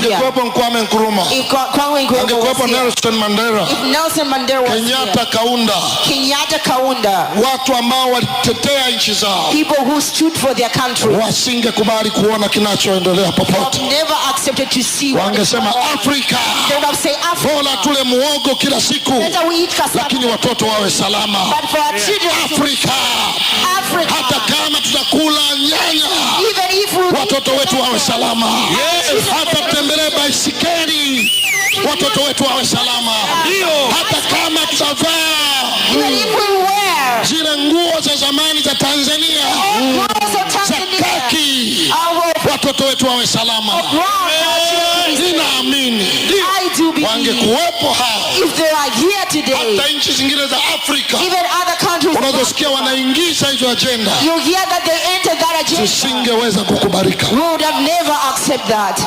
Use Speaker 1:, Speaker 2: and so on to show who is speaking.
Speaker 1: Angekuwepo Kwame Nkrumah, angekuwepo Nelson Mandela, Kenyatta Kaunda, watu ambao walitetea nchi zao,
Speaker 2: people who stood for their country,
Speaker 1: wasingekubali kuona kinachoendelea popote.
Speaker 2: Never accepted to see.
Speaker 1: Wangesema Afrika, bora tule muogo kila siku, lakini watoto wawe salama. Afrika, hata kama tutakula nyanya, watoto wetu wawe salama. Hata tutembelee baisikeli, watoto wetu wawe salama. Hata kama tutavaa zile nguo za zamani za Tanzania, za kaki, watoto wetu wawe salama. Ninaamini wangekuwepo hao, hata nchi zingine za Afrika unazosikia wanaingiza hizo agenda, zisingeweza kukubalika.
Speaker 2: We would have never accept that.